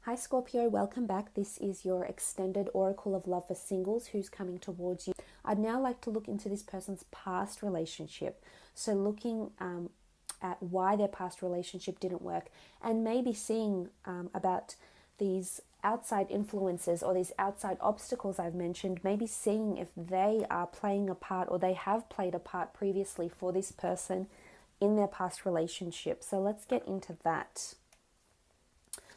Hi Scorpio, welcome back. This is your extended oracle of love for singles who's coming towards you. I'd now like to look into this person's past relationship. So looking at why their past relationship didn't work and maybe seeing about these outside influences or these outside obstacles I've mentioned, maybe seeing if they are playing a part or they have played a part previously for this person in their past relationship. So let's get into that.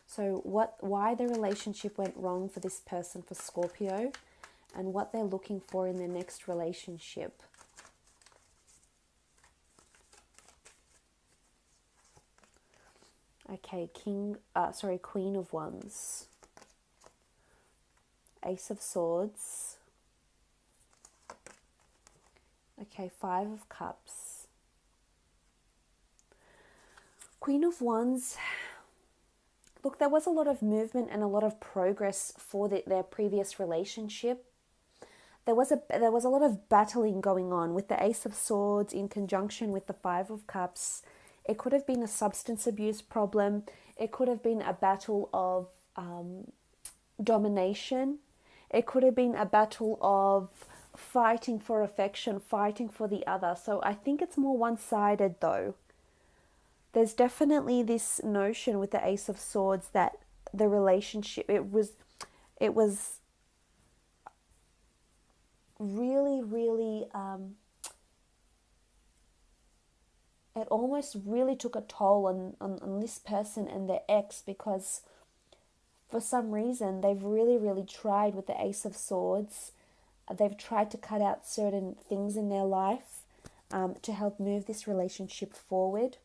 So why the relationship went wrong for this person, for Scorpio, and what they're looking for in their next relationship. Okay, Queen of Wands, Ace of Swords, okay, Five of Cups, Queen of Wands. Look, there was a lot of movement and a lot of progress for their previous relationship. There was a lot of battling going on with the Ace of Swords in conjunction with the Five of Cups. It could have been a substance abuse problem. It could have been a battle of domination. It could have been a battle of fighting for affection, fighting for the other. So I think it's more one-sided though. There's definitely this notion with the Ace of Swords that the relationship, it was really, really, it almost really took a toll on this person and their ex, because for some reason they've really, really tried with the Ace of Swords. They've tried to cut out certain things in their life to help move this relationship forward.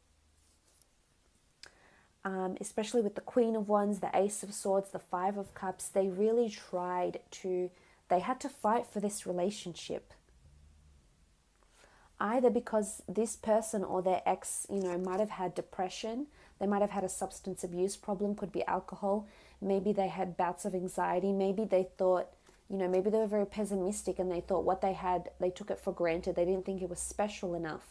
Especially with the Queen of Wands, the Ace of Swords, the Five of Cups, they really they had to fight for this relationship. Either because this person or their ex, might have had depression, they might have had a substance abuse problem, could be alcohol, maybe they had bouts of anxiety, maybe they thought, maybe they were very pessimistic and they thought what they had, they took it for granted, they didn't think it was special enough.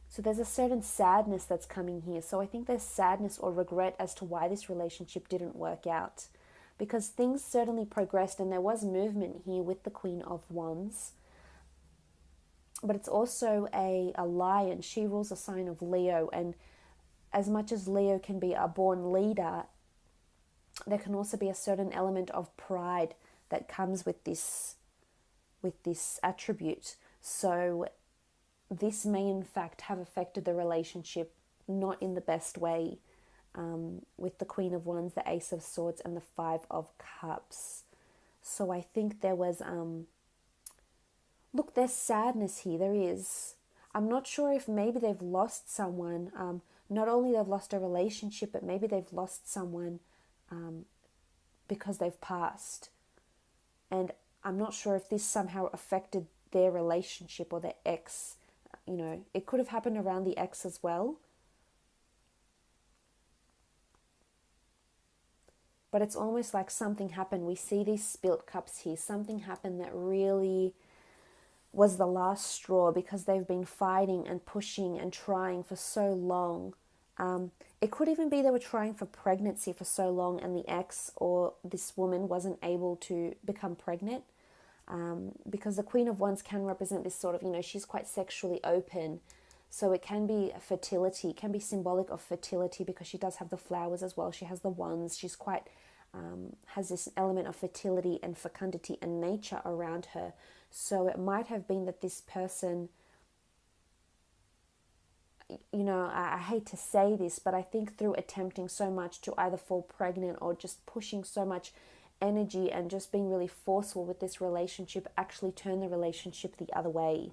So there's a certain sadness that's coming here. So I think there's sadness or regret as to why this relationship didn't work out. Because things certainly progressed and there was movement here with the Queen of Wands. But it's also a lion. She rules a sign of Leo. And as much as Leo can be a born leader, there can also be a certain element of pride that comes with this attribute. So this may in fact have affected the relationship not in the best way, with the Queen of Wands, the Ace of Swords, and the Five of Cups. So I think there was, look, there's sadness here, there is. I'm not sure if maybe they've lost someone, not only they've lost a relationship, but maybe they've lost someone because they've passed. And I'm not sure if this somehow affected their relationship or their ex. It could have happened around the ex as well. But it's almost like something happened. We see these spilt cups here. Something happened that really was the last straw, because they've been fighting and pushing and trying for so long. It could even be they were trying for pregnancy for so long and the ex or this woman wasn't able to become pregnant. Because the Queen of Wands can represent this sort of, she's quite sexually open. So it can be fertility, it can be symbolic of fertility, because she does have the flowers as well. She has the wands. She's quite, has this element of fertility and fecundity and nature around her. So it might have been that this person, I hate to say this, but I think through attempting so much to either fall pregnant or just pushing so much energy and just being really forceful with this relationship, actually turn the relationship the other way.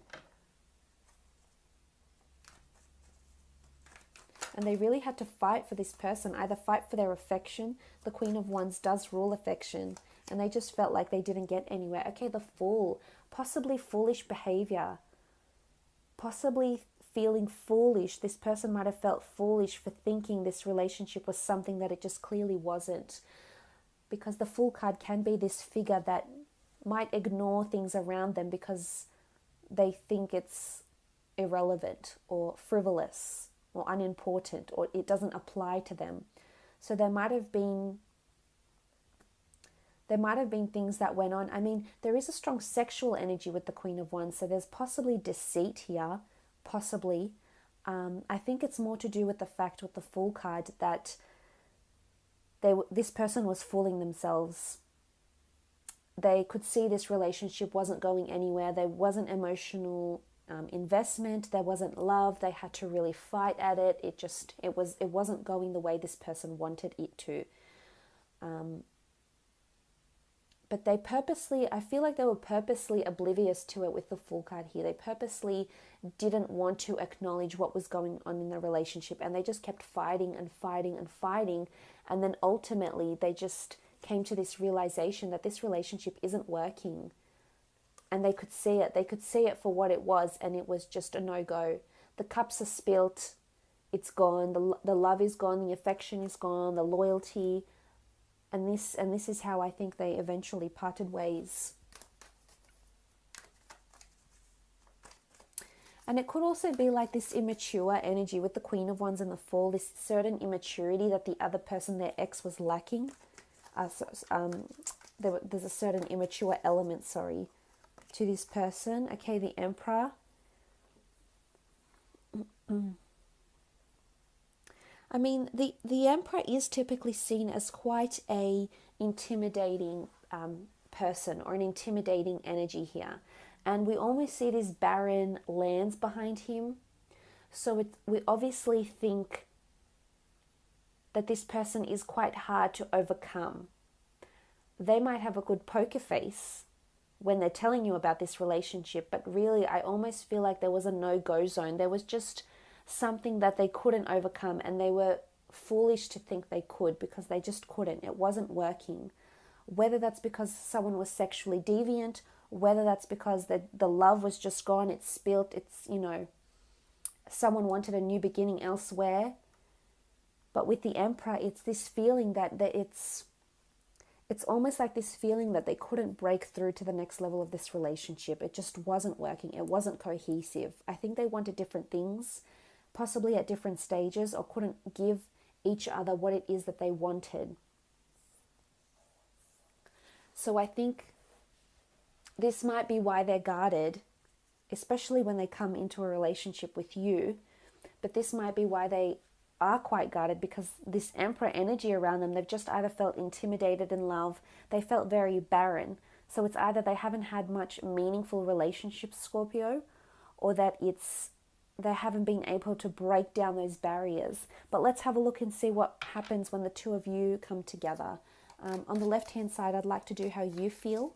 And they really had to fight for this person, either fight for their affection. The Queen of Wands does rule affection, and they just felt like they didn't get anywhere. Okay, the Fool, possibly foolish behavior, possibly feeling foolish. This person might have felt foolish for thinking this relationship was something that it just clearly wasn't. Because the Fool card can be this figure that might ignore things around them because they think it's irrelevant or frivolous or unimportant, or it doesn't apply to them. So there might have been things that went on. I mean, there is a strong sexual energy with the Queen of Wands, so there's possibly deceit here, possibly. I think it's more to do with the fact with the Fool card that this person was fooling themselves. They could see this relationship wasn't going anywhere. There wasn't emotional investment. There wasn't love. They had to really fight at it. It wasn't going the way this person wanted it to. But I feel like they were purposely oblivious to it with the Fool card here. They purposely didn't want to acknowledge what was going on in the relationship, and they just kept fighting and fighting and fighting. And then ultimately they just came to this realization that this relationship isn't working. And they could see it. They could see it for what it was, and it was just a no-go. The cups are spilt. It's gone. The love is gone. The affection is gone. The loyalty. And this is how I think they eventually parted ways. And it could also be like this immature energy with the Queen of Wands and the Fool, this certain immaturity that the other person, their ex, was lacking. There's a certain immature element, to this person. Okay, the Emperor. I mean, the Emperor is typically seen as quite a intimidating person, or an intimidating energy here. And we almost see these barren lands behind him. So we obviously think that this person is quite hard to overcome. They might have a good poker face when they're telling you about this relationship, but really I almost feel like there was a no-go zone. There was just something that they couldn't overcome, and they were foolish to think they could, because they just couldn't. It wasn't working. Whether that's because someone was sexually deviant, whether that's because the love was just gone, it's spilt, someone wanted a new beginning elsewhere. But with the Emperor, it's this feeling that it's almost like this feeling that they couldn't break through to the next level of this relationship. It just wasn't working. It wasn't cohesive. I think they wanted different things, possibly at different stages, or couldn't give each other what it is that they wanted. So I think this might be why they're guarded, especially when they come into a relationship with you. But this might be why they are quite guarded, because this Emperor energy around them, they've just either felt intimidated in love, they felt very barren. So it's either they haven't had much meaningful relationships, Scorpio, or that they haven't been able to break down those barriers. But let's have a look and see what happens when the two of you come together. On the left-hand side, I'd like to do how you feel,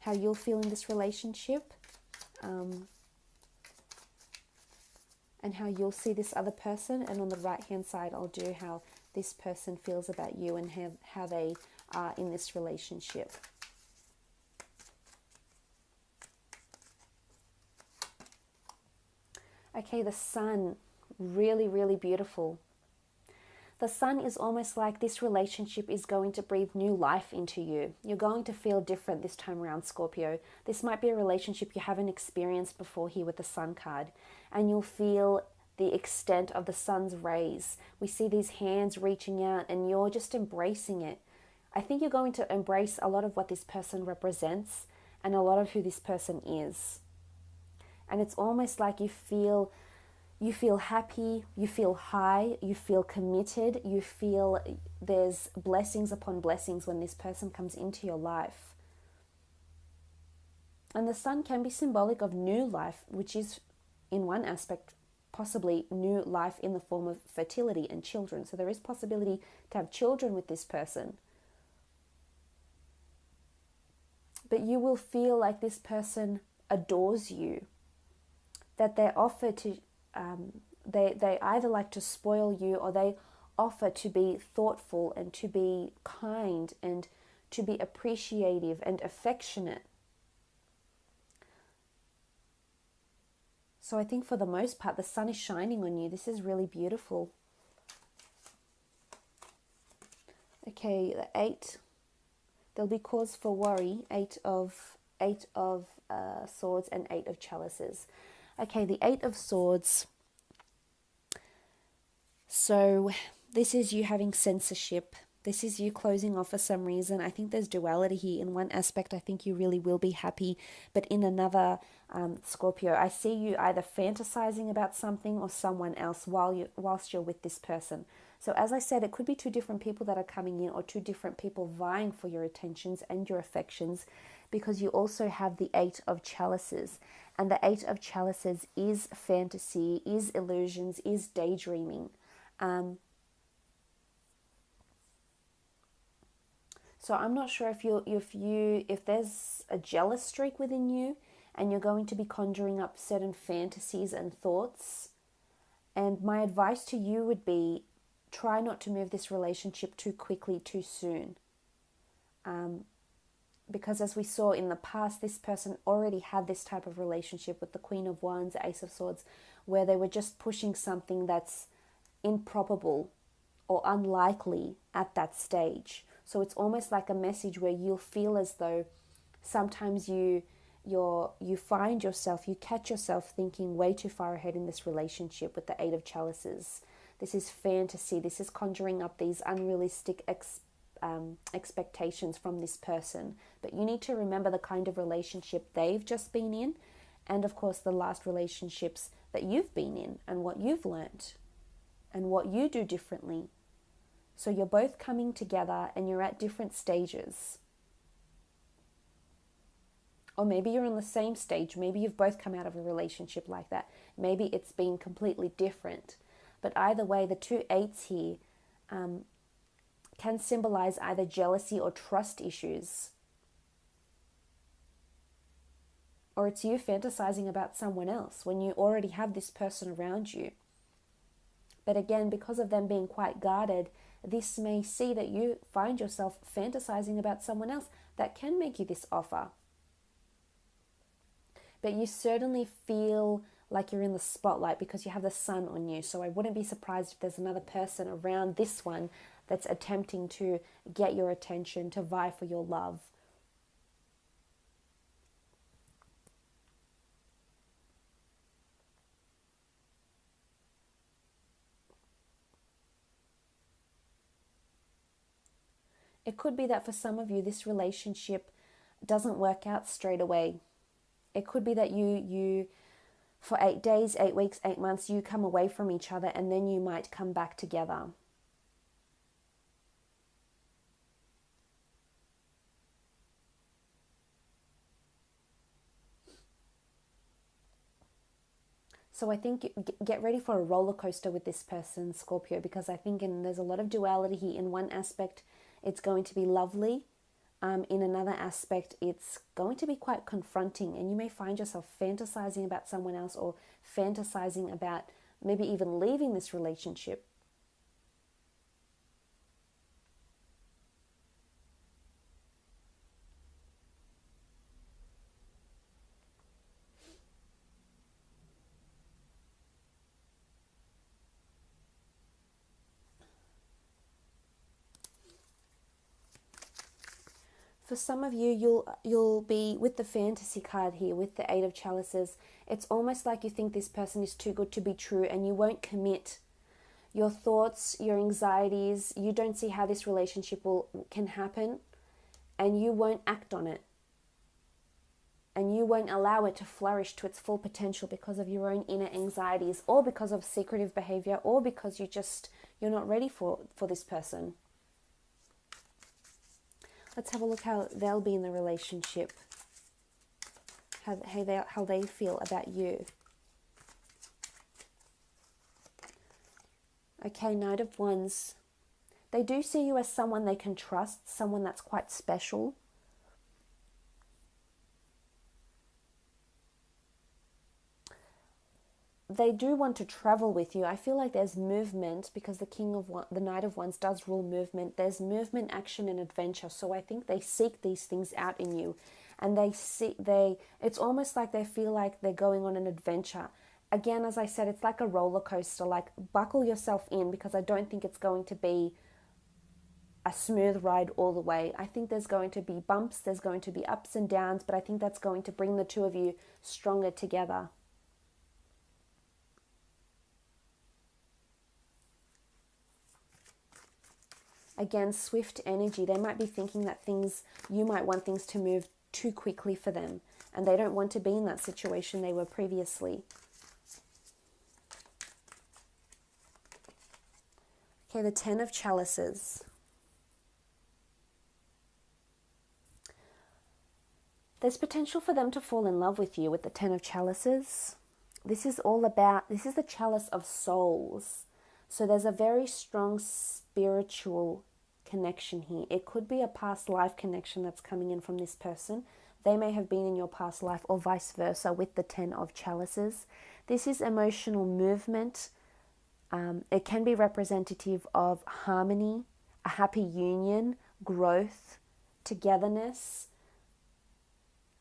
how you'll feel in this relationship, and how you'll see this other person. And on the right-hand side, I'll do how this person feels about you and how they are in this relationship. Okay, the Sun, really, really beautiful. The Sun is almost like this relationship is going to breathe new life into you. You're going to feel different this time around, Scorpio. This might be a relationship you haven't experienced before here with the Sun card. And you'll feel the extent of the Sun's rays. We see these hands reaching out, and you're just embracing it. I think you're going to embrace a lot of what this person represents and a lot of who this person is. And it's almost like you feel happy, you feel high, you feel committed, you feel there's blessings upon blessings when this person comes into your life. And the Sun can be symbolic of new life, which is in one aspect possibly new life in the form of fertility and children. So there is possibility to have children with this person. But you will feel like this person adores you, that they offer to they either like to spoil you, or they offer to be thoughtful and to be kind and to be appreciative and affectionate. So I think for the most part, the Sun is shining on you. This is really beautiful. Okay, the 8. There'll be cause for worry. 8 of Swords and 8 of Chalices. Okay, the 8 of Swords. So This is you having censorship. This is you closing off for some reason. I think there's duality here. In one aspect, I think you really will be happy. But in another, Scorpio, I see you either fantasizing about something or someone else whilst you're with this person. So as I said, it could be two different people that are coming in, or two different people vying for your attentions and your affections, because you also have the Eight of Chalices. And the Eight of Chalices is fantasy, is illusions, is daydreaming. So I'm not sure if there's a jealous streak within you, and you're going to be conjuring up certain fantasies and thoughts. And my advice to you would be, try not to move this relationship too quickly, too soon. Because as we saw in the past, this person already had this type of relationship with the Queen of Wands, Ace of Swords, where they were just pushing something that's improbable or unlikely at that stage. So it's almost like a message where you'll feel as though sometimes you find yourself, you catch yourself thinking way too far ahead in this relationship with the Eight of Chalices. This is fantasy. This is conjuring up these unrealistic expectations from this person. But you need to remember the kind of relationship they've just been in, and of course the last relationships that you've been in, and what you've learnt and what you do differently. So you're both coming together and you're at different stages. Or maybe you're on the same stage. Maybe you've both come out of a relationship like that. Maybe it's been completely different. But either way, the two eights here can symbolize either jealousy or trust issues. Or it's you fantasizing about someone else when you already have this person around you. But again, because of them being quite guarded, this may see that you find yourself fantasizing about someone else that can make you this offer. But you certainly feel like you're in the spotlight because you have the sun on you. So I wouldn't be surprised if there's another person around this one that's attempting to get your attention, to vie for your love. It could be that for some of you, this relationship doesn't work out straight away. It could be that you for 8 days, 8 weeks, 8 months, you come away from each other and then you might come back together. So I think get ready for a roller coaster with this person, Scorpio, because I think there's a lot of duality here. In one aspect, it's going to be lovely. In another aspect, it's going to be quite confronting, and you may find yourself fantasizing about someone else, or fantasizing about maybe even leaving this relationship. For some of you, you'll be with the fantasy card here, with the Eight of Chalices. It's almost like you think this person is too good to be true, and you won't commit. Your thoughts, your anxieties, you don't see how this relationship can happen, and you won't act on it. And you won't allow it to flourish to its full potential because of your own inner anxieties, or because of secretive behavior, or because you're not ready for this person. Let's have a look how they'll be in the relationship, how they feel about you. Okay, Knight of Wands. They do see you as someone they can trust, someone that's quite special. They do want to travel with you. I feel like there's movement because the Knight of Wands does rule movement. There's movement, action, and adventure. So I think they seek these things out in you, and it's almost like they feel like they're going on an adventure. Again, as I said, it's like a roller coaster. Like, buckle yourself in, because I don't think it's going to be a smooth ride all the way. I think there's going to be bumps, there's going to be ups and downs, but I think that's going to bring the two of you stronger together. Again, swift energy. They might be thinking that you might want things to move too quickly for them, and they don't want to be in that situation they were previously. Okay, the 10 of Chalices. There's potential for them to fall in love with you with the 10 of Chalices. This is the Chalice of Souls. So there's a very strong spiritual connection here. It could be a past life connection that's coming in from this person. They may have been in your past life, or vice versa with the 10 of Chalices. This is emotional movement. It can be representative of harmony, a happy union, growth, togetherness.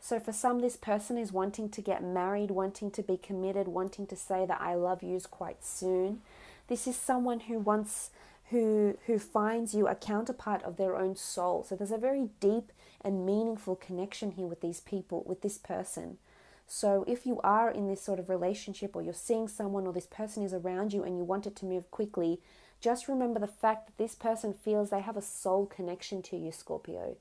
So for some, this person is wanting to get married, wanting to be committed, wanting to say that I love yous quite soon. This is someone who finds you a counterpart of their own soul. So there's a very deep and meaningful connection here with these people, with this person. So if you are in this sort of relationship, or you're seeing someone, or this person is around you and you want it to move quickly, just remember the fact that this person feels they have a soul connection to you, Scorpio.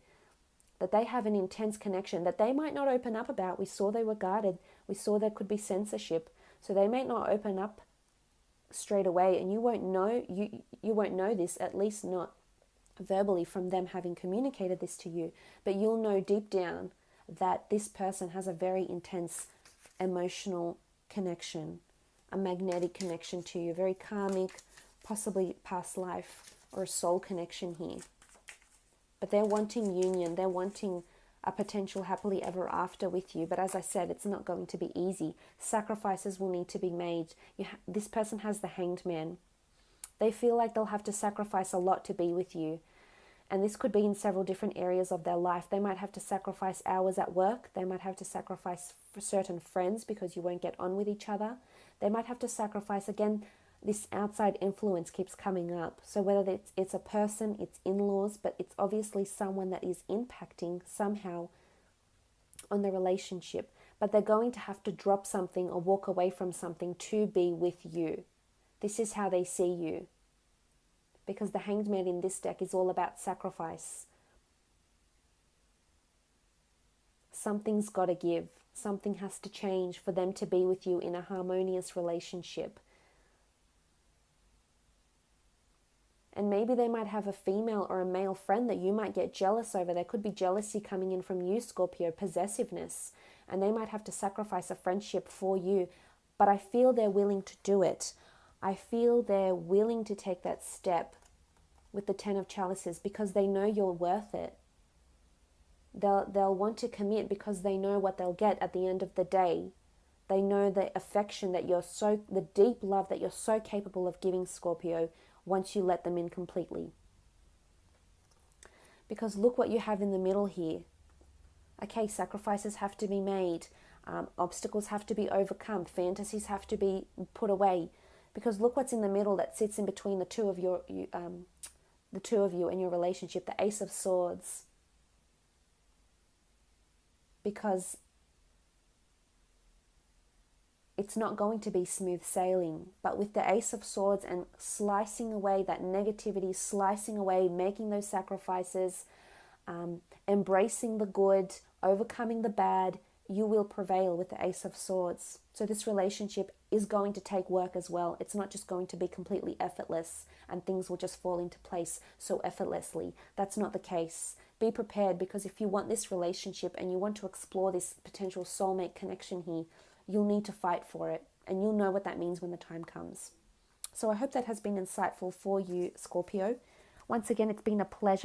That they have an intense connection that they might not open up about. We saw they were guarded. We saw there could be censorship. So they may not open up straight away, and you won't know this, at least not verbally from them having communicated this to you. But you'll know deep down that this person has a very intense emotional connection, a magnetic connection to you, very karmic, possibly past life or a soul connection here. But they're wanting union, they're wanting a potential happily ever after with you. But as I said, it's not going to be easy. Sacrifices will need to be made. This person has the Hanged Man. They feel like they'll have to sacrifice a lot to be with you. And this could be in several different areas of their life. They might have to sacrifice hours at work. They might have to sacrifice for certain friends because you won't get on with each other. They might have to sacrifice, again, this outside influence keeps coming up. So whether it's a person, it's in-laws, but it's obviously someone that is impacting somehow on the relationship. But they're going to have to drop something or walk away from something to be with you. This is how they see you. Because the Hanged Man in this deck is all about sacrifice. Something's got to give. Something has to change for them to be with you in a harmonious relationship. And maybe they might have a female or a male friend that you might get jealous over. There could be jealousy coming in from you, Scorpio, possessiveness. And they might have to sacrifice a friendship for you. But I feel they're willing to do it. I feel they're willing to take that step with the 10 of Chalices because they know you're worth it. They'll want to commit because they know what they'll get at the end of the day. They know the affection that the deep love that you're so capable of giving, Scorpio, once you let them in completely. Because look what you have in the middle here. Okay, sacrifices have to be made. Obstacles have to be overcome. Fantasies have to be put away. Because look what's in the middle that sits in between the two of you and your relationship, the Ace of Swords. Because it's not going to be smooth sailing. But with the Ace of Swords and slicing away that negativity, slicing away, making those sacrifices, embracing the good, overcoming the bad, you will prevail with the Ace of Swords. So this relationship is going to take work as well. It's not just going to be completely effortless and things will just fall into place so effortlessly. That's not the case. Be prepared, because if you want this relationship and you want to explore this potential soulmate connection here, you'll need to fight for it, and you'll know what that means when the time comes. So I hope that has been insightful for you, Scorpio. Once again, it's been a pleasure.